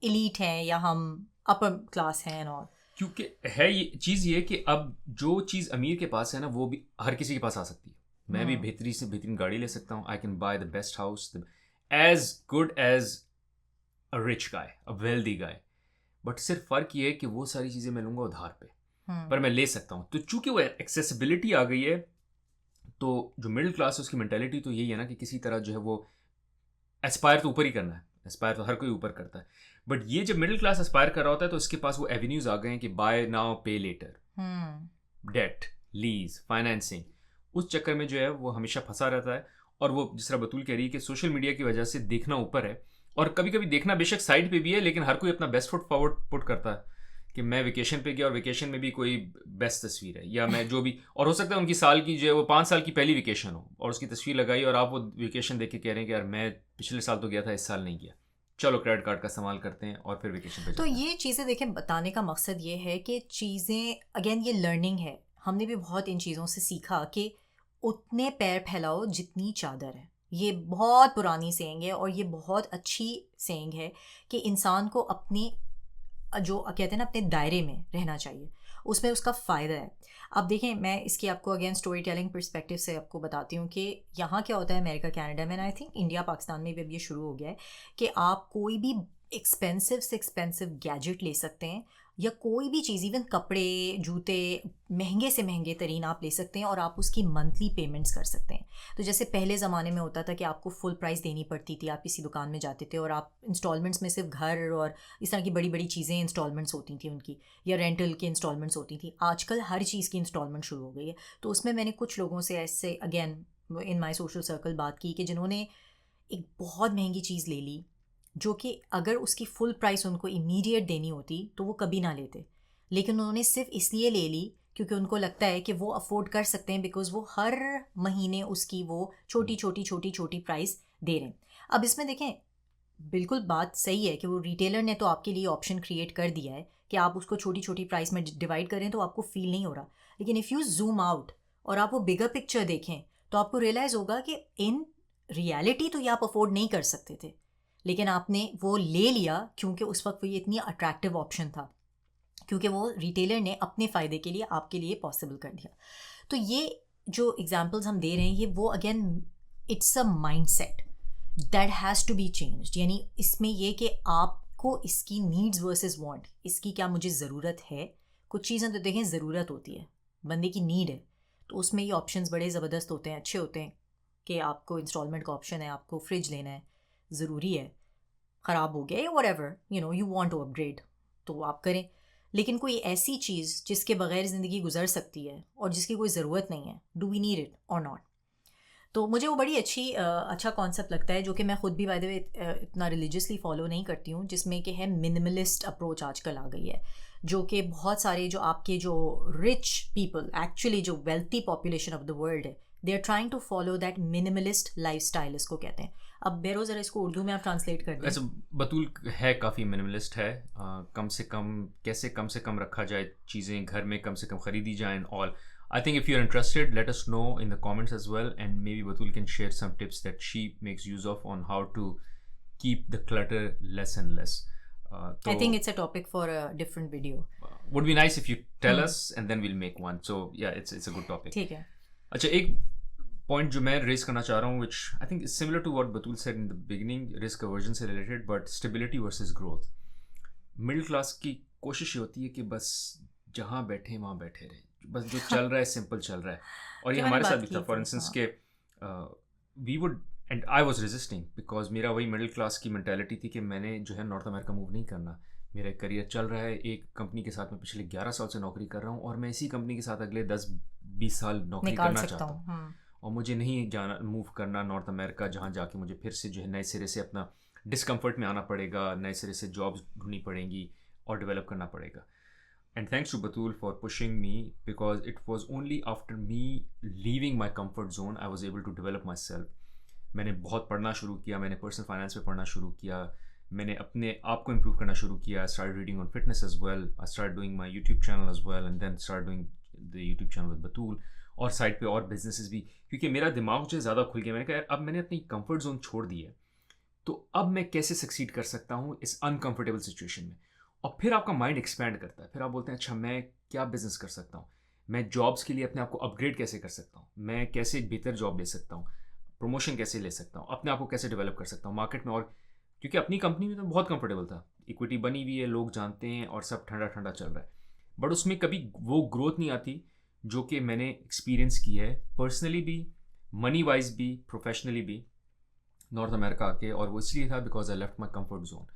इलीट हैं या हम अपर क्लास हैं. और क्योंकि है ये चीज़ ये कि अब जो चीज़ अमीर के पास है ना वो भी हर किसी के पास आ सकती है. मैं भी बेहतरीन से बेहतरीन गाड़ी ले सकता हूँ, I can buy the best house as good as a rich guy, a wealthy guy. But सिर्फ फ़र्क ये है कि वो सारी चीज़ें मैं लूँगा उधार पे, पर मैं ले सकता हूँ. तो चूंकि वो एक्सेसिबिलिटी आ गई है, तो जो मिडिल क्लास है उसकी मेंटालिटी तो यही है ना कि किसी तरह जो है वो एस्पायर तो ऊपर ही करना है. एस्पायर तो हर कोई ऊपर करता है, बट ये जब मिडिल क्लास एस्पायर कर रहा होता है तो इसके पास वो एवेन्यूज आ गए हैं कि बाय नाउ पे लेटर, डेट, लीज, फाइनेंसिंग. उस चक्कर में जो है वो हमेशा फंसा रहता है. और वो जिस तरह बतूल कह रही है कि सोशल मीडिया की वजह से देखना ऊपर है, और कभी कभी देखना बेशक साइड पे भी है, लेकिन हर कोई अपना बेस्ट फुट फॉरवर्ड पुट करता है कि मैं वेकेशन पे गया और वेकेशन में भी कोई बेस्ट तस्वीर है, या मैं जो भी, और हो सकता है उनकी साल की जो है वो 5 साल की पहली वेकेशन हो और उसकी तस्वीर लगाई और आप वो वेकेशन देख के कह रहे हैं कि यार मैं पिछले साल तो गया था, इस साल नहीं गया, चलो क्रेडिट कार्ड का इस्तेमाल करते हैं और फिर वेकेशन पे. तो ये चीज़ें देखें, बताने का मकसद ये है कि चीज़ें अगेन ये लर्निंग है. हमने भी बहुत इन चीज़ों से सीखा कि उतने पैर फैलाओ जितनी चादर है. ये बहुत पुरानी सेइंग है और ये बहुत अच्छी सेइंग है कि इंसान को अपनी जो कहते हैं ना अपने दायरे में रहना चाहिए, उसमें उसका फ़ायदा है. अब देखें, मैं इसकी आपको अगेन स्टोरी टेलिंग पर्सपेक्टिव से आपको बताती हूँ कि यहाँ क्या होता है अमेरिका कनाडा में, आई थिंक इंडिया पाकिस्तान में भी अब ये शुरू हो गया है कि आप कोई भी एक्सपेंसिव से एक्सपेंसिव गैजेट ले सकते हैं या कोई भी चीज़, इवन कपड़े जूते महंगे से महंगे तरीन आप ले सकते हैं और आप उसकी मंथली पेमेंट्स कर सकते हैं. तो जैसे पहले ज़माने में होता था कि आपको फुल प्राइस देनी पड़ती थी, आप किसी दुकान में जाते थे और आप इंस्टॉलमेंट्स में सिर्फ घर और इस तरह की बड़ी बड़ी चीज़ें इंस्टॉलमेंट्स होती थी उनकी, या रेंटल की इंस्टॉलमेंट्स होती थी. आजकल हर चीज़ की इंस्टॉलमेंट शुरू हो गई है. तो उसमें मैंने कुछ लोगों से ऐसे again in my social circle बात की कि जिन्होंने एक बहुत महंगी चीज़ ले ली जो कि अगर उसकी फुल प्राइस उनको इमीडिएट देनी होती तो वो कभी ना लेते, लेकिन उन्होंने सिर्फ इसलिए ले ली क्योंकि उनको लगता है कि वो अफोर्ड कर सकते हैं बिकॉज वो हर महीने उसकी वो छोटी छोटी प्राइस दे रहे हैं. अब इसमें देखें, बिल्कुल बात सही है कि वो रिटेलर ने तो आपके लिए ऑप्शन क्रिएट कर दिया है कि आप उसको छोटी छोटी प्राइस में डिवाइड करें तो आपको फील नहीं हो रहा, लेकिन इफ़ यू जूम आउट और आप वो बिगर पिक्चर देखें तो आपको रियलाइज़ होगा कि इन रियलिटी तो ये आप अफोर्ड नहीं कर सकते थे, लेकिन आपने वो ले लिया क्योंकि उस वक्त वो ये इतनी अट्रैक्टिव ऑप्शन था, क्योंकि वो रिटेलर ने अपने फ़ायदे के लिए आपके लिए पॉसिबल कर दिया। तो ये जो एग्जांपल्स हम दे रहे हैं ये वो again it's a mindset that has to be changed. यानी इसमें ये कि आपको इसकी नीड्स वर्सेस वांट, इसकी क्या मुझे ज़रूरत है। कुछ चीज़ें तो देखें ज़रूरत होती है, बंदे की नीड है, तो उसमें ये ऑप्शंस बड़े ज़बरदस्त होते हैं, अच्छे होते हैं कि आपको इंस्टॉलमेंट का ऑप्शन है, आपको फ्रिज लेना है, ज़रूरी है, ख़राब हो गया या whatever, you want to upgrade, तो आप करें। लेकिन कोई ऐसी चीज़ जिसके बगैर ज़िंदगी गुजर सकती है और जिसकी कोई ज़रूरत नहीं है, डू वी नीड इट और नॉट। तो मुझे वो बड़ी अच्छा कॉन्सेप्ट लगता है, जो कि मैं ख़ुद भी बाय द वे इतना रिलीजियसली फॉलो नहीं करती हूँ, जिसमें कि है मिनिमलिस्ट अप्रोच आजकल आ गई है, जो कि बहुत सारे जो आपके जो रिच पीपल, एक्चुअली जो wealthy population of the world है, they are trying to follow that minimalist life style, इसको कहते हैं। अब बेरो ज़रा इसको उर्दू में आप ट्रांसलेट कर दें। वैसे बतूल है काफ़ी मिनिमलिस्ट है, कम से कम रखा जाए चीज़ें, घर में कम से कम ख़रीदी जाएँ all. I think if you're interested, let us know in the comments as well, and maybe Batul can share some tips that she makes use of on how to keep the clutter less and less. I think it's a topic for a different video. Would be nice if you tell us, and then we'll make one. So yeah, it's a good topic. ठीक है। अच्छा, एक point जो मैं raise करना चाह रहा हूँ, which I think is similar to what Batul said in the beginning, risk aversion से related, but stability versus growth. Middle class की कोशिश ये होती है कि बस जहाँ बैठे वहाँ बैठे रहे, बस जो चल रहा है सिंपल चल रहा है। और ये हमारे साथ भी था, फॉर इंस्टेंस के we would, and I was resisting, because मेरा वही मिडिल क्लास की मेंटालिटी थी कि मैंने जो है नॉर्थ अमेरिका मूव नहीं करना। मेरा करियर चल रहा है, एक कंपनी के साथ मैं पिछले 11 साल से नौकरी कर रहा हूँ, और मैं इसी कंपनी के साथ अगले 10-20 साल नौकरी करना चाहता हूँ, और मुझे नहीं जाना, मूव करना नॉर्थ अमेरिका, जहाँ जाके मुझे फिर से जो है नए सिरे से अपना डिस्कम्फर्ट में आना पड़ेगा, नए सिरे से जॉब्स ढूंढनी पड़ेंगी और डेवलप करना पड़ेगा। And thanks to Batul for pushing me, because it was only after me leaving my comfort zone I was able to develop myself. मैंने बहुत पढ़ना शुरू किया, मैंने पर्सनल फाइनेंस पे पढ़ना शुरू किया, मैंने अपने आप को इम्प्रूव करना शुरू किया. I started reading on fitness as well. I started doing my YouTube channel as well, and then started doing the YouTube channel with Batul. और साइड पे और बिजनेसेस भी, क्योंकि मेरा दिमाग जो ज़्यादा खुल गया. मैंने कहा यार, अब मैंने अपनी कंफर्ट जोन छोड़ दी है, तो अब मैं कैसे सक्सीड कर सकता हूँ इस अनकंफर्टेबल सिचुएशन में. और फिर आपका माइंड एक्सपैंड करता है, फिर आप बोलते हैं अच्छा मैं क्या बिजनेस कर सकता हूँ, मैं जॉब्स के लिए अपने आप को अपग्रेड कैसे कर सकता हूँ, मैं कैसे बेहतर जॉब ले सकता हूँ, प्रमोशन कैसे ले सकता हूँ, अपने आप को कैसे डेवलप कर सकता हूँ मार्केट में. और क्योंकि अपनी कंपनी में तो बहुत कंफर्टेबल था, इक्विटी बनी हुई है, लोग जानते हैं और सब ठंडा ठंडा चल रहा है, बट उसमें कभी वो ग्रोथ नहीं आती जो कि मैंने एक्सपीरियंस की है पर्सनली भी, मनी वाइज भी, प्रोफेशनली भी नॉर्थ अमेरिका आके. और वो इसलिए था because I left my comfort zone.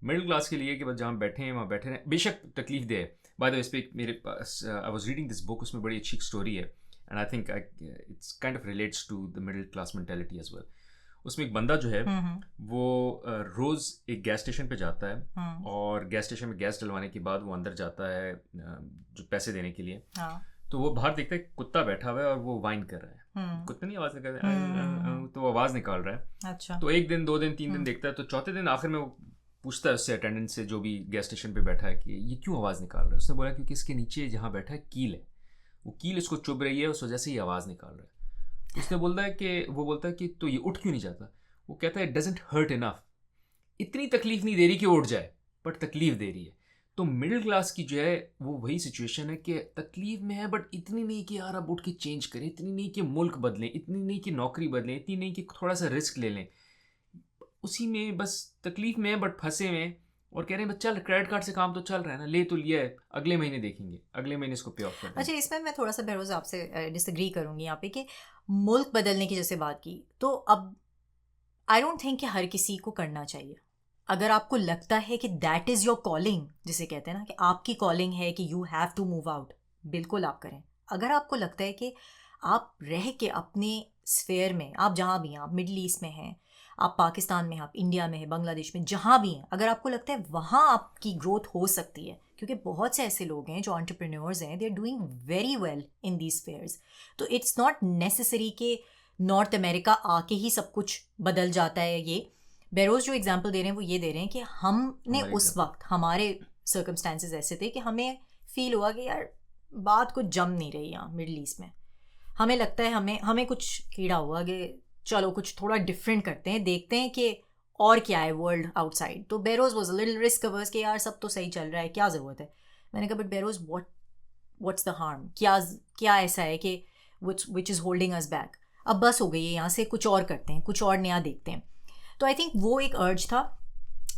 Middle class के लिए कि बस जहाँ बैठे हैं वहाँ बैठे रहें, बेशक तकलीफ दे. बाय द वे, इस पर मेरे पास I was reading this book, उसमें बड़ी अच्छी स्टोरी है, and I think it's kind of relates to the middle class mentality as well. उसमें एक बंदा जो है वो रोज़ एक गैस स्टेशन पे जाता है, और गैस स्टेशन में गैस डलवाने के बाद वो अंदर जाता है जो पैसे देने के लिए. तो वो बाहर देखता है कुत्ता बैठा हुआ है और वो वाइन कर रहा है. कुत्ता नहीं आवाज़ निकाल रहा है, तो वो आवाज़ निकाल रहा है. अच्छा. तो एक दिन, 2 दिन, 3 दिन देखता है, तो चौथे दिन आखिर में वो पूछता है उससे, अटेंडेंट से, जो भी गैस स्टेशन पे बैठा है, कि ये क्यों आवाज़ निकाल रहा है. उसने बोला क्योंकि इसके नीचे जहाँ बैठा है कील है, वो कील इसको चुभ रही है, उस वजह से ये आवाज़ निकाल रहा है. उसने बोलता है कि तो ये उठ क्यों नहीं जाता. वो कहता है इट डजंट हर्ट इनफ, इतनी तकलीफ नहीं दे रही कि उठ जाए, बट तकलीफ दे रही है. तो मिडिल क्लास की जो है वो वही सिचुएशन है कि तकलीफ में है, बट इतनी नहीं कि यार अब उठ के चेंज करें, इतनी नहीं कि मुल्क बदलें, इतनी नहीं कि नौकरी बदलें, इतनी नहीं कि थोड़ा सा रिस्क ले लें. उसी में बस तकलीफ में है, बट फंसे में, और कह रहे हैं बस चल, क्रेडिट कार्ड से काम तो चल रहा है ना, ले तो लिया है, अगले महीने देखेंगे, अगले महीने इसको पे ऑफ करना. अच्छा, इसमें मैं थोड़ा सा बहरोज़ आपसे डिसएग्री करूँगी यहाँ पे, कि मुल्क बदलने की जैसे बात की, तो अब आई डोंट थिंक कि हर किसी को करना चाहिए. अगर आपको लगता है कि दैट इज़ योर कॉलिंग, जिसे कहते हैं ना कि आपकी कॉलिंग है कि you have to move out, बिल्कुल आप करें. अगर आपको लगता है कि आप रह के अपने स्फेयर में, आप जहाँ भी हैं, आप मिडल ईस्ट में हैं, आप पाकिस्तान में हैं, आप इंडिया में हैं, बांग्लादेश में, जहाँ भी हैं, अगर आपको लगता है वहाँ आपकी ग्रोथ हो सकती है, क्योंकि बहुत से ऐसे लोग हैं जो एंटरप्रेन्योर्स हैं, they are doing very well in these spheres. तो इट्स नॉट नेसेसरी कि नॉर्थ अमेरिका आके ही सब कुछ बदल जाता है. ये बेरोज जो एग्जांपल दे रहे हैं वो ये दे रहे हैं कि हमने हमारे उस वक्त हमारे सर्कमस्टांसेस ऐसे थे कि हमें फील हुआ कि यार बात कुछ जम नहीं रही यहाँ मिडल ईस्ट में, हमें लगता है हमें कुछ कीड़ा हुआ कि चलो कुछ थोड़ा डिफरेंट करते हैं, देखते हैं कि और क्या है वर्ल्ड आउटसाइड. तो bureaus was a little risk averse कि यार सब तो सही चल रहा है, क्या ज़रूरत है. मैंने कहा but bureaus what's the harm, क्या ऐसा है कि which is holding us back. अब बस हो गई है यहाँ से, कुछ और करते हैं, कुछ और नया देखते हैं. तो आई थिंक वो एक अर्ज था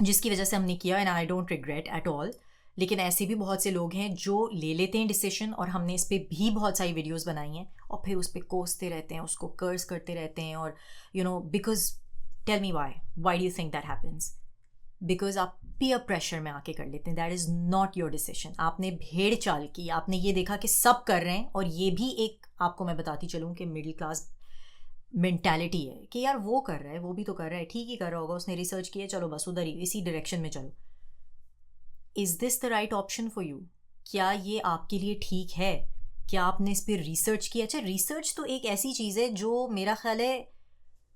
जिसकी वजह से हमने किया, and I don't regret at all. लेकिन ऐसे भी बहुत से लोग हैं जो ले लेते हैं डिसीजन, और हमने इस पर भी बहुत सारी वीडियोस बनाई हैं, और फिर उस पर कोसते रहते हैं, उसको कर्स करते रहते हैं. और you know, because tell me why do you think that happens? Because आप पीयर प्रेशर में आके कर लेते हैं. That is not your decision. आपने भेड़ चाल की, आपने ये देखा कि सब कर रहे हैं, और ये भी एक आपको मैं बताती चलूँ कि मिडिल क्लास मेंटालिटी है कि यार वो कर रहा है, वो भी तो कर रहा है, ठीक ही कर रहा होगा, उसने रिसर्च किया, चलो बस उधर ही इसी डायरेक्शन में चलो. Is this the right option for you? क्या ये आपके लिए ठीक है? क्या आपने इस पर रिसर्च किया? अच्छा, रिसर्च तो एक ऐसी चीज़ है जो मेरा ख्याल है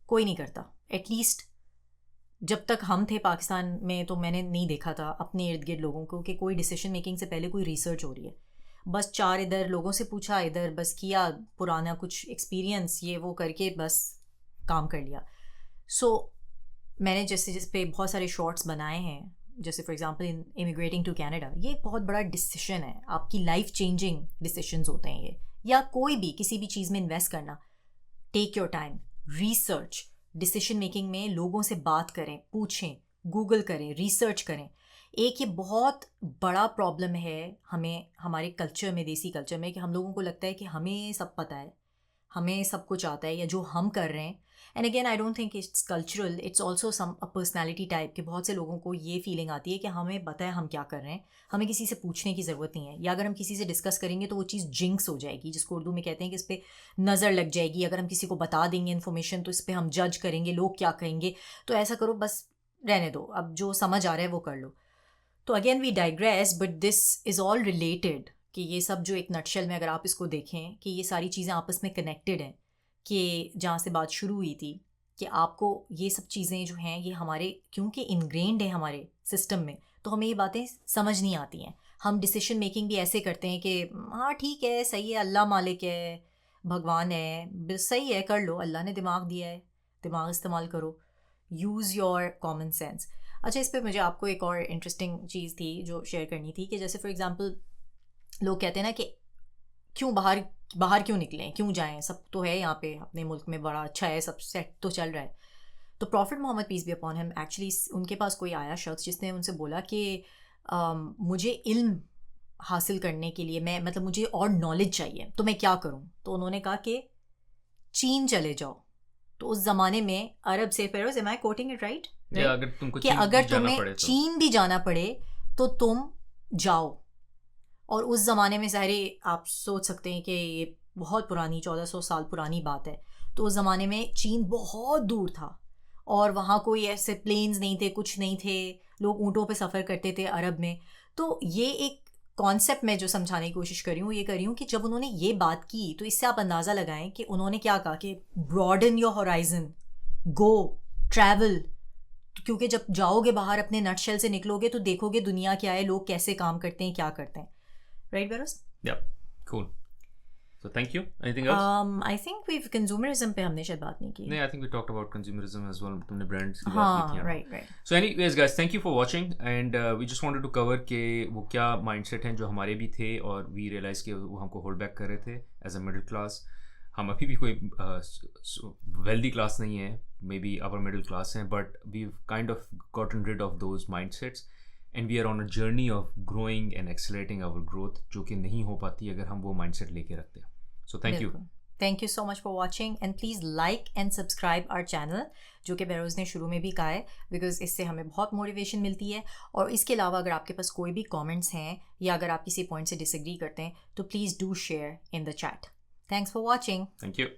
कोई नहीं करता. एटलीस्ट जब तक हम थे पाकिस्तान में तो मैंने नहीं देखा था अपने इर्द गिर्द लोगों को कि कोई डिसीजन मेकिंग से पहले कोई रिसर्च हो रही है. बस 4 इधर लोगों से पूछा, इधर बस किया, पुराना कुछ एक्सपीरियंस ये वो करके बस काम कर लिया. सो मैंने जैसे जिस पे बहुत सारे शॉर्ट्स बनाए हैं, जैसे for example in immigrating to Canada, ये एक बहुत बड़ा डिसीजन है, आपकी लाइफ चेंजिंग डिसीजंस होते हैं ये. या कोई भी किसी भी चीज़ में इन्वेस्ट करना, take your time, research, decision making में लोगों से बात करें, पूछें, गूगल करें, रिसर्च करें. एक ये बहुत बड़ा प्रॉब्लम है हमें हमारे कल्चर में, देसी कल्चर में, कि हम लोगों को लगता है कि हमें सब पता है, हमें सब कुछ आता है, या जो हम कर रहे हैं. And again I don't think it's cultural, it's also some a personality type के. बहुत से लोगों को ये फीलिंग आती है कि हमें पता है हम क्या कर रहे हैं, हमें किसी से पूछने की ज़रूरत नहीं है, या अगर हम किसी से डिस्कस करेंगे तो वो चीज़ जिंक्स हो जाएगी, जिसको उर्दू में कहते हैं कि इस पर नज़र लग जाएगी. अगर हम किसी को बता देंगे इन्फॉर्मेशन तो इस पर हम जज करेंगे, लोग क्या कहेंगे, तो ऐसा करो बस रहने दो, अब जो समझ आ रहा है वो कर लो. तो again we digress, but this is all related. कि ये सब जो एक नटशेल में अगर आप इसको देखें कि ये सारी चीज़ें आपस में कनेक्टेड हैं, कि जहाँ से बात शुरू हुई थी कि आपको ये सब चीज़ें जो हैं ये हमारे क्योंकि इनग्रेन्ड है हमारे सिस्टम में, तो हमें ये बातें समझ नहीं आती हैं. हम डिसीजन मेकिंग भी ऐसे करते हैं कि हाँ ठीक है, सही है, अल्लाह मालिक है, भगवान है, सही है, कर लो, अल्लाह ने दिमाग दिया है, दिमाग इस्तेमाल करो, यूज़ योर कॉमन सेंस. अच्छा, इस पर मुझे आपको एक और इंटरेस्टिंग चीज़ थी जो शेयर करनी थी, कि जैसे फॉर एग्जांपल लोग कहते हैं ना कि क्यों बाहर क्यों निकलें, क्यों जाएं, सब तो है यहाँ पे अपने मुल्क में, बड़ा अच्छा है, सब सेट तो चल रहा है. तो prophet Muhammad peace be upon him, actually उनके पास कोई आया शख्स जिसने उनसे बोला कि मुझे इल्म हासिल करने के लिए मतलब मुझे और नॉलेज चाहिए, तो मैं क्या करूँ? तो उन्होंने कहा कि चीन चले जाओ. तो उस ज़माने में अरब से फेरोज, am I quoting it right, कि अगर तुम्हें चीन भी जाना पड़े तो तुम जाओ. और उस ज़माने में ज़ाहिर आप सोच सकते हैं कि ये बहुत पुरानी 1400 साल पुरानी बात है. तो उस ज़माने में चीन बहुत दूर था, और वहाँ कोई ऐसे प्लेन्स नहीं थे, कुछ नहीं थे, लोग ऊँटों पे सफ़र करते थे अरब में. तो ये एक कॉन्सेप्ट मैं जो समझाने की कोशिश कर रही हूँ कि जब उन्होंने ये बात की तो इससे आप अंदाज़ा लगाएं कि उन्होंने क्या कहा कि broaden your horizon, go travel. क्योंकि जब जाओगे बाहर, अपने नटशेल से निकलोगे तो देखोगे दुनिया क्या है, लोग कैसे काम करते हैं, क्या करते हैं. Right, Beros? Yeah, cool. So thank you. Anything else? I think we've consumerism पे हमने शायद बात नहीं की. नहीं, I think we talked about consumerism as well. तुमने brands की बात हाँ, की थी. right. So anyways guys, thank you for watching, and we just wanted to cover के वो क्या mindset हैं जो हमारे भी थे, और we realized कि वो हमको hold back कर रहे थे as a middle class. हम अभी भी कोई wealthy class नहीं है, maybe upper middle class हैं, but we've kind of gotten rid of those mindsets. And we are on a journey of growing and accelerating our growth, जो कि नहीं हो पाती अगर हम वो mindset लेके रखते हैं. So thank you. Thank you so much for watching, and please like and subscribe our channel, जो कि बेरोज़ ने शुरू में भी कहा है, because इससे हमें बहुत मोटिवेशन मिलती है. और इसके अलावा अगर आपके पास कोई भी comments हैं, या अगर आप किसी पॉइंट से डिसएग्री करते हैं, तो please do share in the chat. Thanks for watching. Thank you.